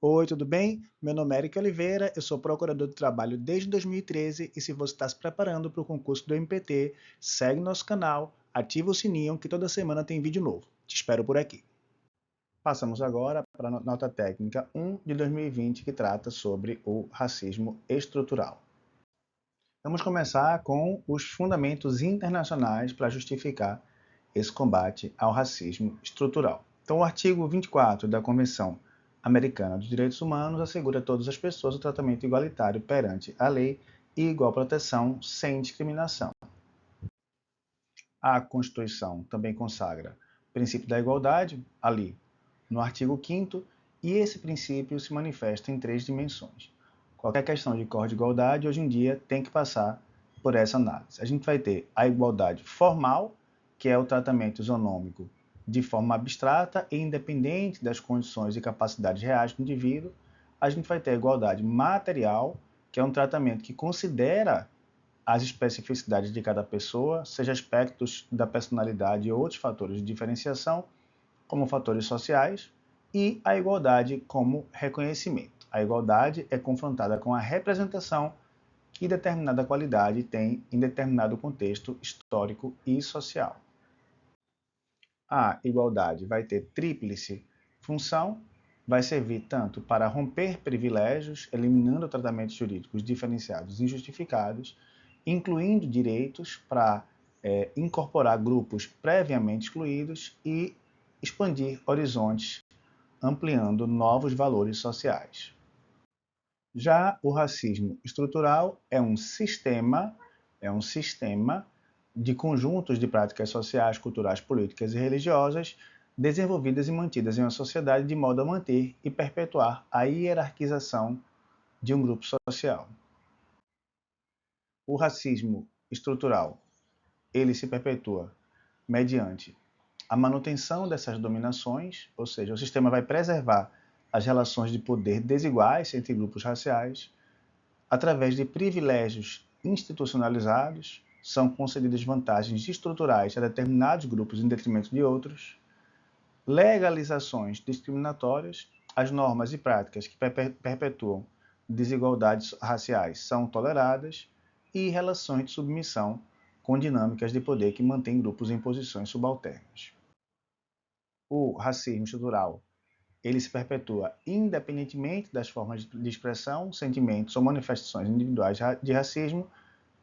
Oi, tudo bem? Meu nome é Eric Oliveira, eu sou procurador de trabalho desde 2013 e se você está se preparando para o concurso do MPT, segue nosso canal, ativa o sininho que toda semana tem vídeo novo. Te espero por aqui. Passamos agora para a nota técnica 1 de 2020 que trata sobre o racismo estrutural. Vamos começar com os fundamentos internacionais para justificar esse combate ao racismo estrutural. Então, o artigo 24 da Convenção Americana dos Direitos Humanos assegura a todas as pessoas o tratamento igualitário perante a lei e igual proteção sem discriminação. A Constituição também consagra o princípio da igualdade, ali no artigo 5º, e esse princípio se manifesta em três dimensões. Qualquer questão de cor de igualdade, hoje em dia, tem que passar por essa análise. A gente vai ter a igualdade formal, que é o tratamento isonômico de forma abstrata e independente das condições e capacidades reais do indivíduo. A gente vai ter a igualdade material, que é um tratamento que considera as especificidades de cada pessoa, seja aspectos da personalidade ou outros fatores de diferenciação, como fatores sociais, e a igualdade como reconhecimento. A igualdade é confrontada com a representação que determinada qualidade tem em determinado contexto histórico e social. A igualdade vai ter tríplice função, vai servir tanto para romper privilégios, eliminando tratamentos jurídicos diferenciados e injustificados, incluindo direitos para incorporar grupos previamente excluídos e expandir horizontes, ampliando novos valores sociais. Já o racismo estrutural é um sistema de conjuntos de práticas sociais, culturais, políticas e religiosas desenvolvidas e mantidas em uma sociedade de modo a manter e perpetuar a hierarquização de um grupo social. O racismo estrutural, ele se perpetua mediante a manutenção dessas dominações, ou seja, o sistema vai preservar as relações de poder desiguais entre grupos raciais, através de privilégios institucionalizados, são concedidas vantagens estruturais a determinados grupos em detrimento de outros, legalizações discriminatórias, as normas e práticas que perpetuam desigualdades raciais são toleradas e relações de submissão com dinâmicas de poder que mantêm grupos em posições subalternas. O racismo estrutural, ele se perpetua independentemente das formas de expressão, sentimentos ou manifestações individuais de racismo,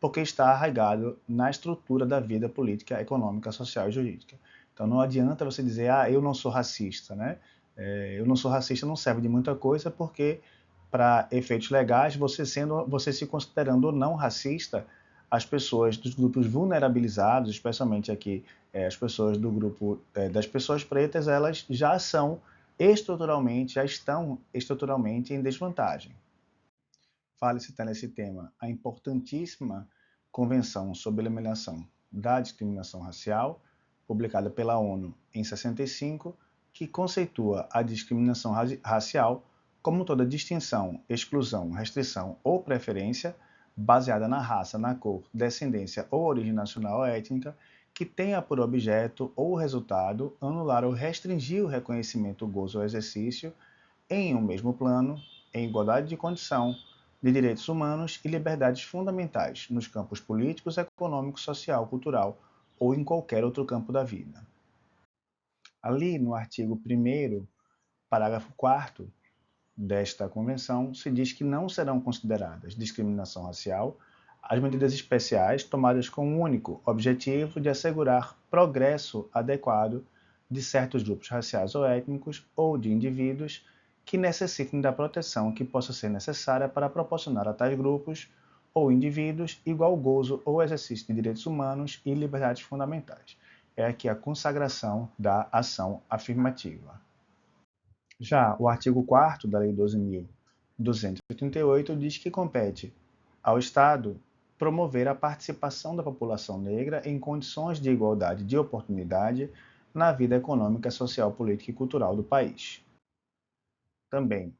porque está arraigado na estrutura da vida política, econômica, social e jurídica. Então não adianta você dizer, eu não sou racista, né? Eu não sou racista não serve de muita coisa, porque para efeitos legais, você se considerando ou não racista, as pessoas dos grupos vulnerabilizados, especialmente aqui as pessoas do grupo das pessoas pretas, elas já estão estruturalmente em desvantagem. Fale-se até nesse tema a importantíssima Convenção sobre a Eliminação da Discriminação Racial, publicada pela ONU em 65, que conceitua a discriminação racial como toda distinção, exclusão, restrição ou preferência baseada na raça, na cor, descendência ou origem nacional ou étnica, que tenha por objeto ou resultado anular ou restringir o reconhecimento, o gozo ou exercício em um mesmo plano, em igualdade de condição, de direitos humanos e liberdades fundamentais nos campos políticos, econômico, social, cultural ou em qualquer outro campo da vida. Ali no artigo 1º, parágrafo 4º desta convenção, se diz que não serão consideradas discriminação racial as medidas especiais tomadas com o único objetivo de assegurar progresso adequado de certos grupos raciais ou étnicos ou de indivíduos que necessitem da proteção que possa ser necessária para proporcionar a tais grupos ou indivíduos igual gozo ou exercício de direitos humanos e liberdades fundamentais. É aqui a consagração da ação afirmativa. Já o artigo 4º da Lei 12.238 diz que compete ao Estado promover a participação da população negra em condições de igualdade de oportunidade na vida econômica, social, política e cultural do país. Também,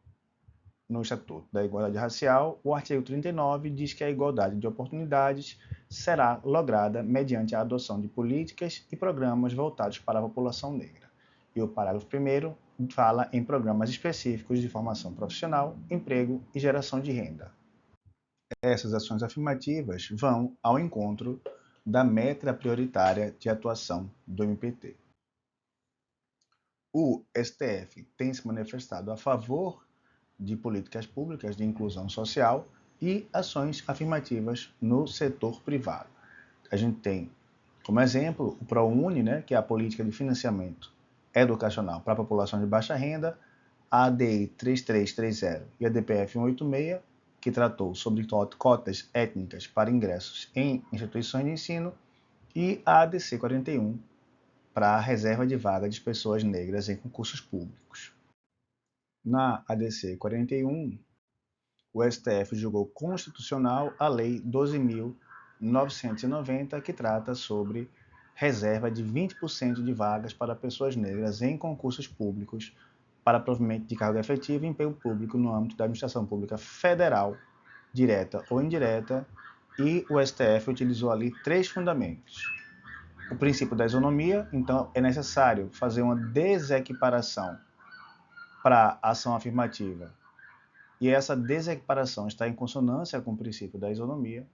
no Estatuto da Igualdade Racial, o artigo 39 diz que a igualdade de oportunidades será lograda mediante a adoção de políticas e programas voltados para a população negra. E o parágrafo 1º fala em programas específicos de formação profissional, emprego e geração de renda. Essas ações afirmativas vão ao encontro da meta prioritária de atuação do MPT. O STF tem se manifestado a favor de políticas públicas de inclusão social e ações afirmativas no setor privado. A gente tem, como exemplo, o ProUni, que é a política de financiamento educacional para a população de baixa renda, a ADI 3330 e a DPF 186, que tratou sobre cotas étnicas para ingressos em instituições de ensino, e a ADC 41, para a reserva de vaga de pessoas negras em concursos públicos. Na ADC 41, o STF julgou constitucional a Lei 12.990, que trata sobre reserva de 20% de vagas para pessoas negras em concursos públicos para provimento de cargo efetivo e emprego público no âmbito da administração pública federal, direta ou indireta, e o STF utilizou ali 3 fundamentos. O princípio da isonomia, então é necessário fazer uma desequiparação para a ação afirmativa, e essa desequiparação está em consonância com o princípio da isonomia.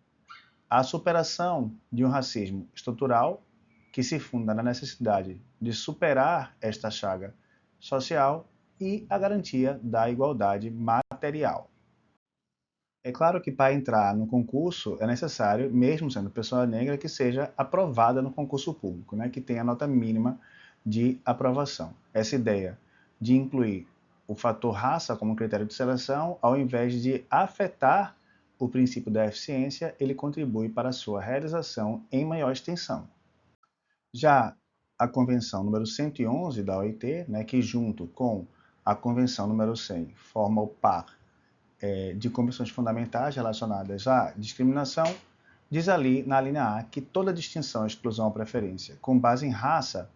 A superação de um racismo estrutural, que se funda na necessidade de superar esta chaga social, e a garantia da igualdade material. É claro que para entrar no concurso é necessário, mesmo sendo pessoa negra, que seja aprovada no concurso público, que tenha a nota mínima de aprovação. Essa ideia de incluir o fator raça como critério de seleção, ao invés de afetar o princípio da eficiência, ele contribui para a sua realização em maior extensão. Já a Convenção número 111 da OIT, que junto com a Convenção número 100 forma o par de convenções fundamentais relacionadas à discriminação, diz ali na linha A que toda distinção, exclusão ou preferência com base em raça,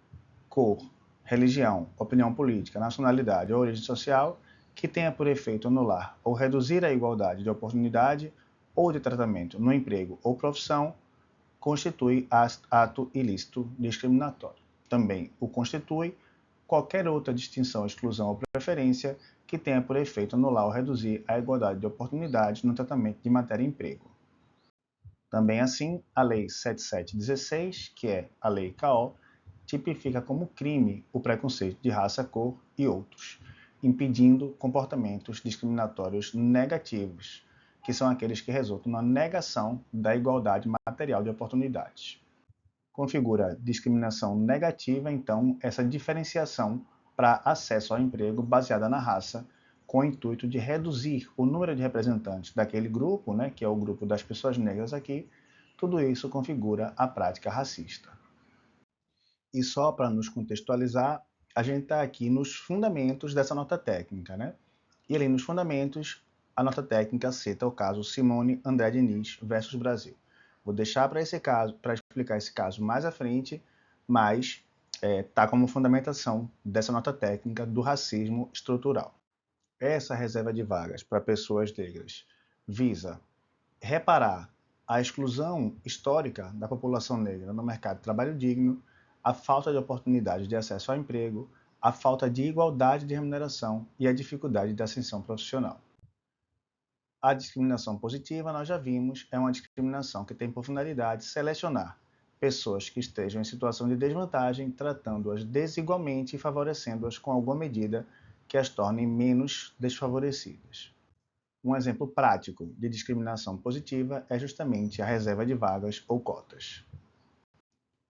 cor, religião, opinião política, nacionalidade ou origem social que tenha por efeito anular ou reduzir a igualdade de oportunidade ou de tratamento no emprego ou profissão constitui ato ilícito discriminatório. Também o constitui qualquer outra distinção, exclusão ou preferência que tenha por efeito anular ou reduzir a igualdade de oportunidades no tratamento de matéria e emprego. Também assim, a Lei 7716, que é a Lei CAO, tipifica como crime o preconceito de raça, cor e outros, impedindo comportamentos discriminatórios negativos, que são aqueles que resultam na negação da igualdade material de oportunidades. Configura discriminação negativa, então, essa diferenciação para acesso ao emprego baseada na raça, com o intuito de reduzir o número de representantes daquele grupo, que é o grupo das pessoas negras aqui. Tudo isso configura a prática racista. E só para nos contextualizar, a gente está aqui nos fundamentos dessa nota técnica, E ali nos fundamentos, a nota técnica cita o caso Simone André Diniz versus Brasil. Vou deixar para explicar esse caso mais à frente, mas está como fundamentação dessa nota técnica do racismo estrutural. Essa reserva de vagas para pessoas negras visa reparar a exclusão histórica da população negra no mercado de trabalho digno, a falta de oportunidades de acesso ao emprego, a falta de igualdade de remuneração e a dificuldade de ascensão profissional. A discriminação positiva, nós já vimos, é uma discriminação que tem por finalidade selecionar pessoas que estejam em situação de desvantagem, tratando-as desigualmente e favorecendo-as com alguma medida que as tornem menos desfavorecidas. Um exemplo prático de discriminação positiva é justamente a reserva de vagas ou cotas.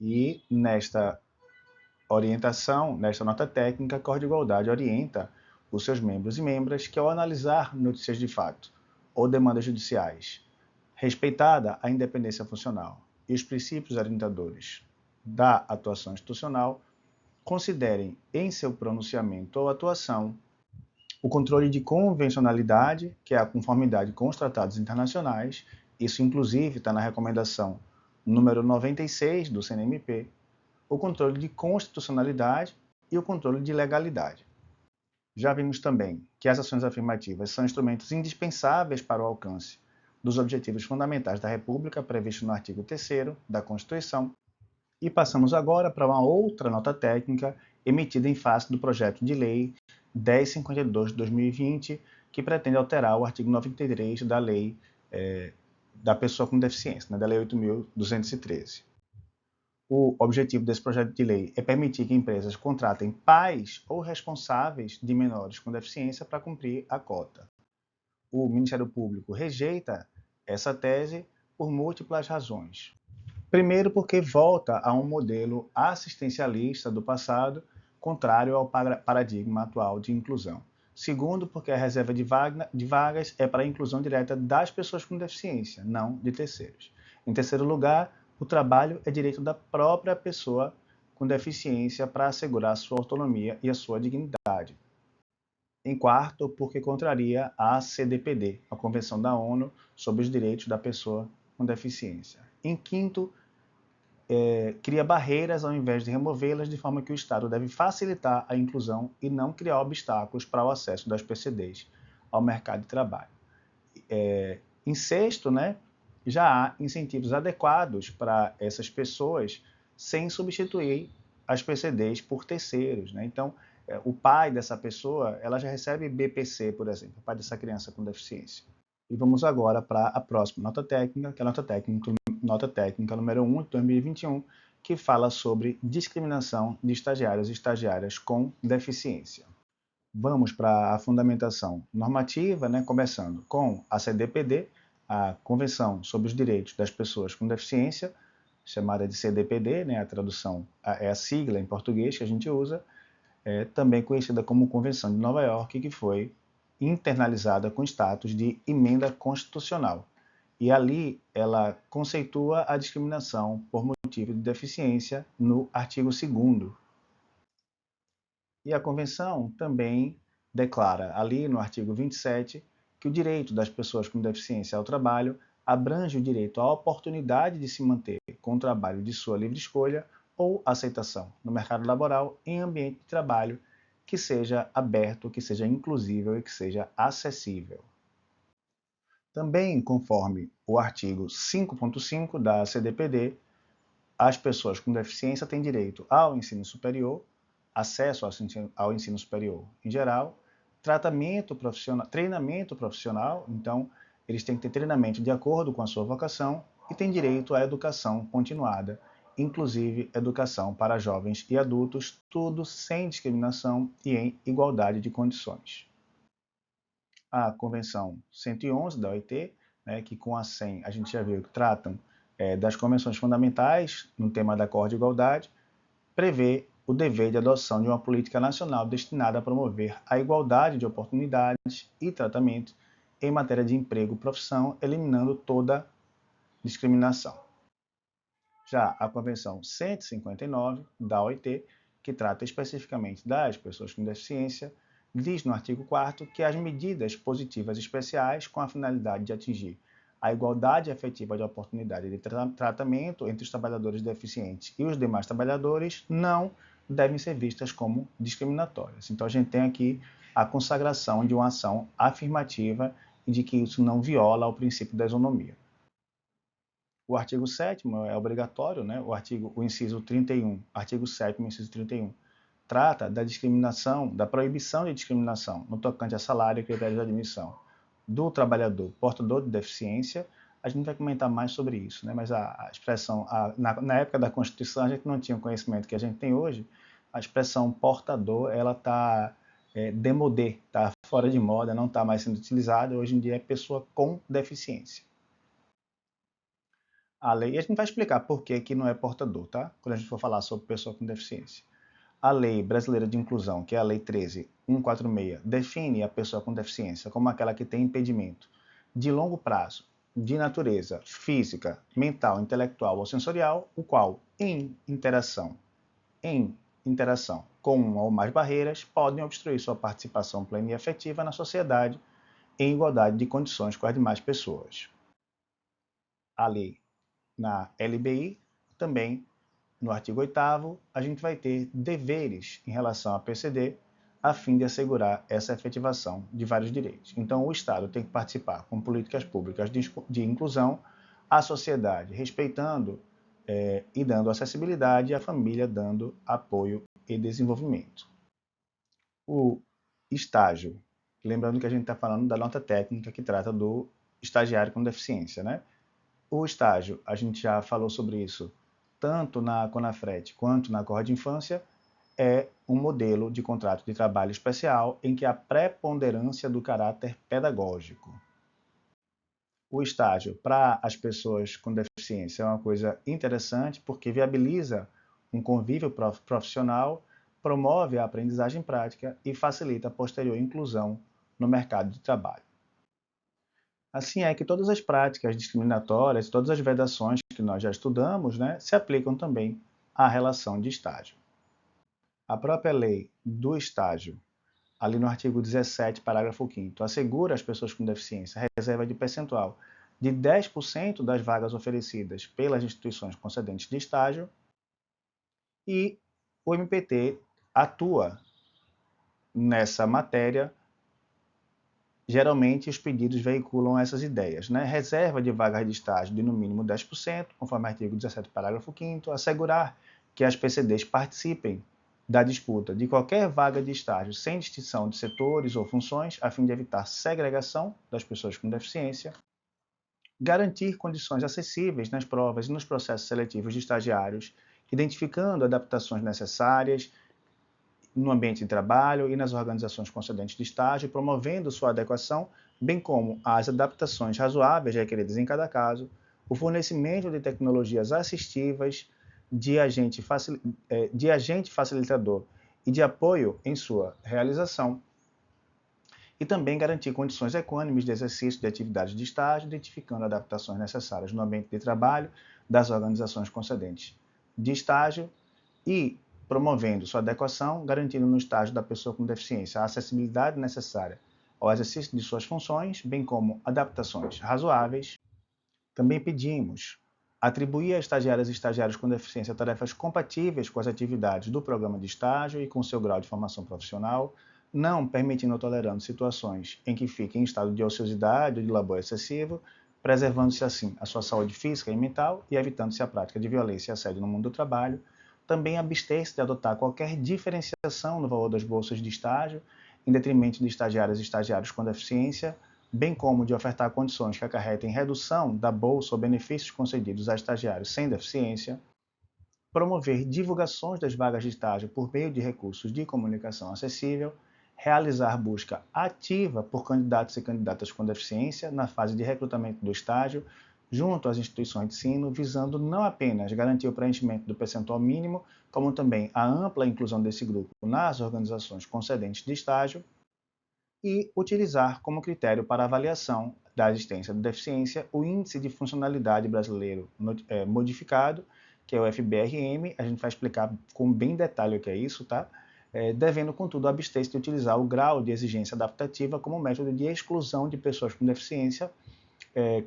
E nesta orientação, nesta nota técnica, a Cor de Igualdade orienta os seus membros e membras que, ao analisar notícias de fato ou demandas judiciais, respeitada a independência funcional e os princípios orientadores da atuação institucional, considerem em seu pronunciamento ou atuação o controle de convencionalidade, que é a conformidade com os tratados internacionais, isso inclusive está na recomendação número 96 do CNMP, o controle de constitucionalidade e o controle de legalidade. Já vimos também que as ações afirmativas são instrumentos indispensáveis para o alcance dos objetivos fundamentais da República, previsto no artigo 3º da Constituição, e passamos agora para uma outra nota técnica emitida em face do projeto de lei 1052 de 2020, que pretende alterar o artigo 93 da Lei da Pessoa com Deficiência, né, da Lei 8.213. O objetivo desse projeto de lei é permitir que empresas contratem pais ou responsáveis de menores com deficiência para cumprir a cota. O Ministério Público rejeita essa tese por múltiplas razões. Primeiro, porque volta a um modelo assistencialista do passado, contrário ao paradigma atual de inclusão. Segundo, porque a reserva de vagas é para a inclusão direta das pessoas com deficiência, não de terceiros. Em terceiro lugar, o trabalho é direito da própria pessoa com deficiência para assegurar a sua autonomia e a sua dignidade. Em quarto, porque contraria a CDPD, a Convenção da ONU sobre os Direitos da Pessoa com Deficiência. Em quinto, cria barreiras ao invés de removê-las, de forma que o Estado deve facilitar a inclusão e não criar obstáculos para o acesso das PCDs ao mercado de trabalho. Em sexto, né, já há incentivos adequados para essas pessoas sem substituir as PCDs por terceiros, né? Então, o pai dessa pessoa, ela já recebe BPC, por exemplo, o pai dessa criança com deficiência. E vamos agora para a próxima nota técnica, que é a nota técnica número 1 de 2021, que fala sobre discriminação de estagiários e estagiárias com deficiência. Vamos para a fundamentação normativa, né, começando com a CDPD, a Convenção sobre os Direitos das Pessoas com Deficiência, chamada de CDPD, né, a tradução é a sigla em português que a gente usa, também conhecida como Convenção de Nova York, que foi internalizada com status de emenda constitucional. E ali ela conceitua a discriminação por motivo de deficiência no artigo 2º. E a Convenção também declara ali no artigo 27 que o direito das pessoas com deficiência ao trabalho abrange o direito à oportunidade de se manter com o trabalho de sua livre escolha ou aceitação no mercado laboral em ambiente de trabalho que seja aberto, que seja inclusível e que seja acessível. Também, conforme o artigo 5.5 da CDPD, as pessoas com deficiência têm direito ao ensino superior, acesso ao ensino superior em geral, treinamento profissional, então eles têm que ter treinamento de acordo com a sua vocação e têm direito à educação continuada, inclusive educação para jovens e adultos, tudo sem discriminação e em igualdade de condições. A Convenção 111 da OIT, né, que com a 100 a gente já viu que tratam das convenções fundamentais no tema da igualdade, prevê o dever de adoção de uma política nacional destinada a promover a igualdade de oportunidades e tratamento em matéria de emprego e profissão, eliminando toda discriminação. Já a Convenção 159 da OIT, que trata especificamente das pessoas com deficiência, diz no artigo 4º que as medidas positivas especiais com a finalidade de atingir a igualdade efetiva de oportunidade de tratamento entre os trabalhadores deficientes e os demais trabalhadores não devem ser vistas como discriminatórias. Então, a gente tem aqui a consagração de uma ação afirmativa e de que isso não viola o princípio da isonomia. O artigo 7º é obrigatório, né? O inciso 31, artigo 7º, inciso 31, trata da discriminação, da proibição de discriminação no tocante a salário e critérios de admissão do trabalhador portador de deficiência. A gente vai comentar mais sobre isso, né? Mas a expressão, na época da Constituição, a gente não tinha o conhecimento que a gente tem hoje. A expressão portador, ela está démodé, está fora de moda, não está mais sendo utilizada. Hoje em dia é pessoa com deficiência. A lei, e a gente vai explicar por que não é portador, tá? Quando a gente for falar sobre pessoa com deficiência. A Lei Brasileira de Inclusão, que é a Lei 13.146, define a pessoa com deficiência como aquela que tem impedimento de longo prazo, de natureza física, mental, intelectual ou sensorial, o qual, em interação com uma ou mais barreiras, podem obstruir sua participação plena e efetiva na sociedade em igualdade de condições com as demais pessoas. A lei na LBI também, no artigo 8º, a gente vai ter deveres em relação à PCD, a fim de assegurar essa efetivação de vários direitos. Então, o Estado tem que participar com políticas públicas de inclusão, a sociedade respeitando e dando acessibilidade, e a família dando apoio e desenvolvimento. O estágio. Lembrando que a gente está falando da nota técnica que trata do estagiário com deficiência, né? O estágio, a gente já falou sobre isso, tanto na Conafret quanto na Corte de Infância, é um modelo de contrato de trabalho especial em que a preponderância do caráter pedagógico. O estágio para as pessoas com deficiência é uma coisa interessante porque viabiliza um convívio profissional, promove a aprendizagem prática e facilita a posterior inclusão no mercado de trabalho. Assim é que todas as práticas discriminatórias, todas as vedações que nós já estudamos, né, se aplicam também à relação de estágio. A própria lei do estágio, ali no artigo 17, parágrafo 5º, assegura às pessoas com deficiência reserva de percentual de 10% das vagas oferecidas pelas instituições concedentes de estágio e o MPT atua nessa matéria. Geralmente, os pedidos veiculam essas ideias, né? Reserva de vagas de estágio de no mínimo 10%, conforme o artigo 17, parágrafo 5º, assegurar que as PCDs participem da disputa de qualquer vaga de estágio sem distinção de setores ou funções, a fim de evitar segregação das pessoas com deficiência, garantir condições acessíveis nas provas e nos processos seletivos de estagiários, identificando adaptações necessárias no ambiente de trabalho e nas organizações concedentes de estágio, promovendo sua adequação, bem como as adaptações razoáveis requeridas em cada caso, o fornecimento de tecnologias assistivas, de agente facilitador e de apoio em sua realização, e também garantir condições equânimes de exercício de atividades de estágio, identificando adaptações necessárias no ambiente de trabalho das organizações concedentes de estágio e promovendo sua adequação, garantindo no estágio da pessoa com deficiência a acessibilidade necessária ao exercício de suas funções, bem como adaptações razoáveis. Também pedimos atribuir a estagiárias e estagiários com deficiência tarefas compatíveis com as atividades do programa de estágio e com seu grau de formação profissional, não permitindo ou tolerando situações em que fiquem em estado de ociosidade ou de labor excessivo, preservando-se assim a sua saúde física e mental e evitando-se a prática de violência e assédio no mundo do trabalho. Também abster-se de adotar qualquer diferenciação no valor das bolsas de estágio, em detrimento de estagiárias e estagiários com deficiência, bem como de ofertar condições que acarretem redução da bolsa ou benefícios concedidos a estagiários sem deficiência, promover divulgações das vagas de estágio por meio de recursos de comunicação acessível, realizar busca ativa por candidatos e candidatas com deficiência na fase de recrutamento do estágio, junto às instituições de ensino, visando não apenas garantir o preenchimento do percentual mínimo, como também a ampla inclusão desse grupo nas organizações concedentes de estágio, e utilizar como critério para avaliação da existência de deficiência o Índice de Funcionalidade Brasileiro Modificado, que é o FBRM. A gente vai explicar com bem detalhe o que é isso, tá? Devendo, contudo, abster-se de utilizar o grau de exigência adaptativa como método de exclusão de pessoas com deficiência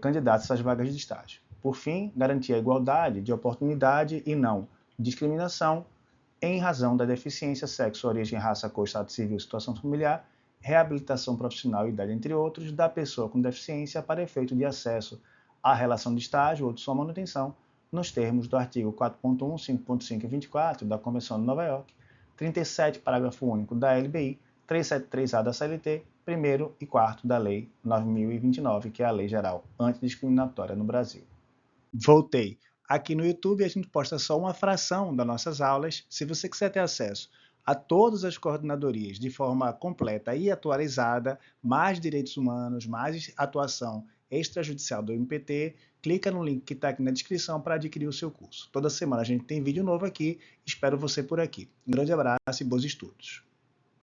candidatas às vagas de estágio. Por fim, garantir a igualdade de oportunidade e não discriminação em razão da deficiência, sexo, origem, raça, cor, estado civil, situação familiar, reabilitação profissional e idade, entre outros, da pessoa com deficiência para efeito de acesso à relação de estágio ou de sua manutenção, nos termos do artigo 4.1, 5.5 e 24 da Convenção de Nova York, 37, parágrafo único da LBI, 373-A da CLT, 1º e 4º da Lei 9.029, que é a Lei Geral Antidiscriminatória no Brasil. Voltei. Aqui no YouTube a gente posta só uma fração das nossas aulas. Se você quiser ter acesso a todas as coordenadorias de forma completa e atualizada, mais direitos humanos, mais atuação extrajudicial do MPT, clica no link que está aqui na descrição para adquirir o seu curso. Toda semana a gente tem vídeo novo aqui. Espero você por aqui. Um grande abraço e bons estudos.